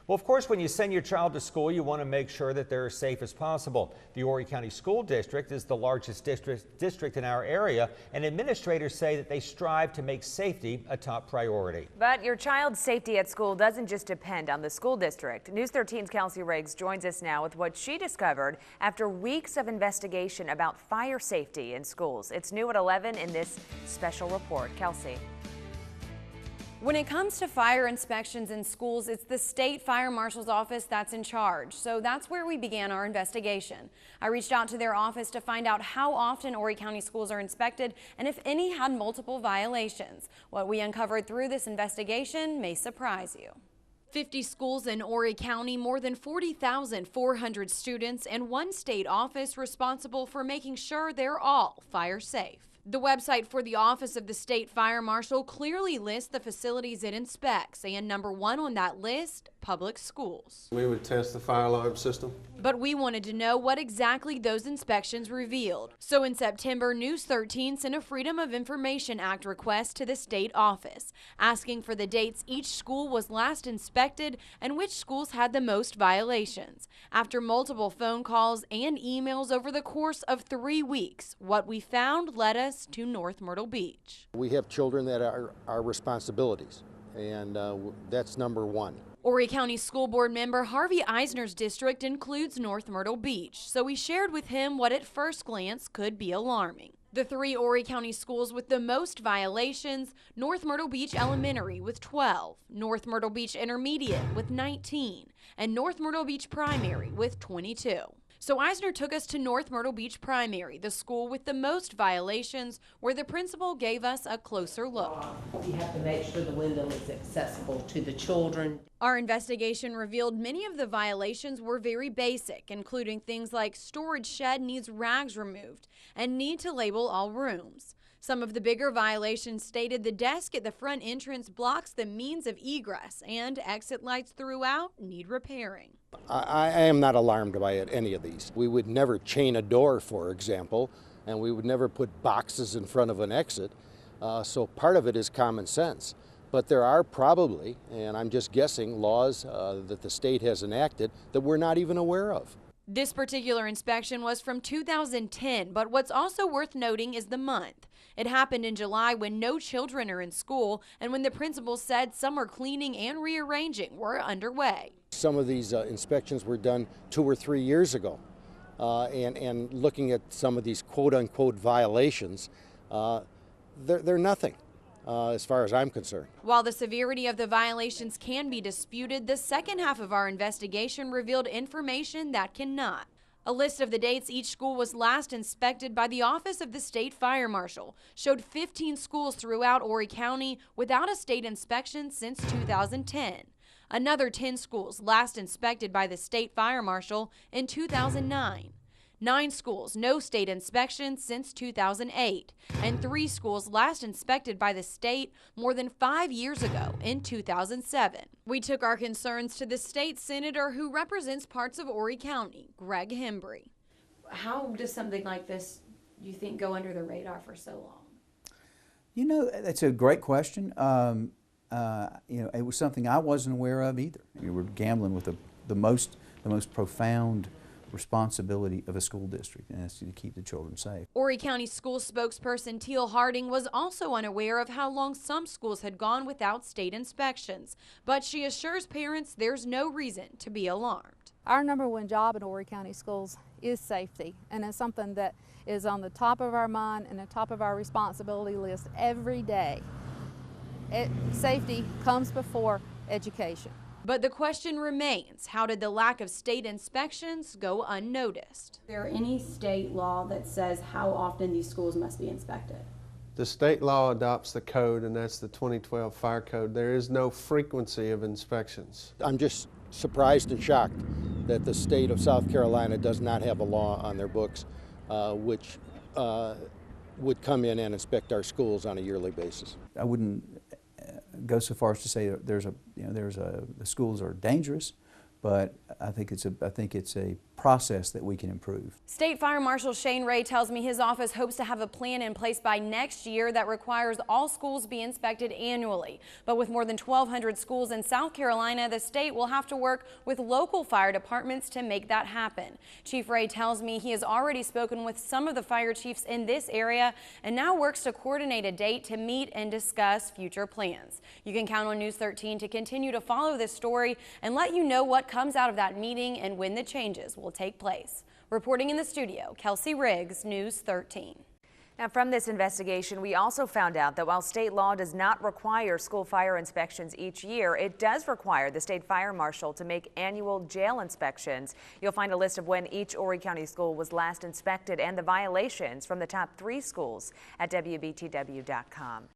Well, of course, when you send your child to school, you want to make sure that they're as safe as possible. The Horry County School District is the largest district in our area, and administrators say that they strive to make safety a top priority. But your child's safety at school doesn't just depend on the school district. News 13's Kelsey Riggs joins us now with what she discovered after weeks of investigation about fire safety in schools. It's new at 11 in this special report. Kelsey. When it comes to fire inspections in schools, it's the State Fire Marshal's office that's in charge. So that's where we began our investigation. I reached out to their office to find out how often Horry County schools are inspected and if any had multiple violations. What we uncovered through this investigation may surprise you. 50 schools in Horry County, more than 40,400 students, and one state office responsible for making sure they're all fire safe. The website for the Office of the State Fire Marshal clearly lists the facilities it inspects, and number one on that list, public schools. We would test the fire alarm system. But we wanted to know what exactly those inspections revealed. So in September, News 13 sent a Freedom of Information Act request to the state office, asking for the dates each school was last inspected and which schools had the most violations. After multiple phone calls and emails over the course of 3 weeks, what we found led us to North Myrtle Beach. We have children that are our responsibilities, and that's number one. Horry County School Board member Harvey Eisner's district includes North Myrtle Beach, so we shared with him what at first glance could be alarming. The 3 Horry County schools with the most violations: North Myrtle Beach Elementary with 12, North Myrtle Beach Intermediate with 19, and North Myrtle Beach Primary with 22. So Eisner took us to North Myrtle Beach Primary, the school with the most violations, where the principal gave us a closer look. You have to make sure the window is accessible to the children. Our investigation revealed many of the violations were very basic, including things like storage shed needs rags removed and need to label all rooms. Some of the bigger violations stated the desk at the front entrance blocks the means of egress and exit lights throughout need repairing. I am not alarmed by any of these. We would never chain a door, for example, and we would never put boxes in front of an exit. So part of it is common sense. But there are probably, and I'm just guessing, laws that the state has enacted that we're not even aware of. This particular inspection was from 2010, but what's also worth noting is the month. It happened in July when no children are in school and when the principal said summer cleaning and rearranging were underway. Some of these inspections were done 2 or 3 years ago, and looking at some of these quote-unquote violations, they're nothing. As far as I'm concerned. While the severity of the violations can be disputed, the second half of our investigation revealed information that cannot. A list of the dates each school was last inspected by the Office of the State Fire Marshal showed 15 schools throughout Horry County without a state inspection since 2010. Another 10 schools last inspected by the State Fire Marshal in 2009. 9 schools, no state inspection since 2008, and 3 schools last inspected by the state more than 5 years ago in 2007. We took our concerns to the state senator who represents parts of Horry County, Greg Hembry. How does something like this, you think, go under the radar for so long? You know, that's a great question. You know, it was something I wasn't aware of either. You were gambling with the most profound responsibility of a school district, and that's to keep the children safe. Horry County School spokesperson Teal Harding was also unaware of how long some schools had gone without state inspections, but she assures parents there's no reason to be alarmed. Our number one job in Horry County schools is safety, and it's something that is on the top of our mind and the top of our responsibility list every day. Safety comes before education. But the question remains, how did the lack of state inspections go unnoticed? Is there any state law that says how often these schools must be inspected? The state law adopts the code, and that's the 2012 fire code. There is no frequency of inspections. I'm just surprised and shocked that the state of South Carolina does not have a law on their books which would come in and inspect our schools on a yearly basis. I wouldn't go so far as to say the schools are dangerous, but I think it's a process that we can improve. State Fire Marshal Shane Ray tells me his office hopes to have a plan in place by next year that requires all schools be inspected annually. But with more than 1,200 schools in South Carolina, the state will have to work with local fire departments to make that happen. Chief Ray tells me he has already spoken with some of the fire chiefs in this area and now works to coordinate a date to meet and discuss future plans. You can count on News 13 to continue to follow this story and let you know what comes out of that meeting and when the changes will take place. Reporting in the studio, Kelsey Riggs, News 13. Now, from this investigation, we also found out that while state law does not require school fire inspections each year, it does require the State Fire Marshal to make annual jail inspections. You'll find a list of when each Horry County school was last inspected and the violations from the top 3 schools at WBTW.com.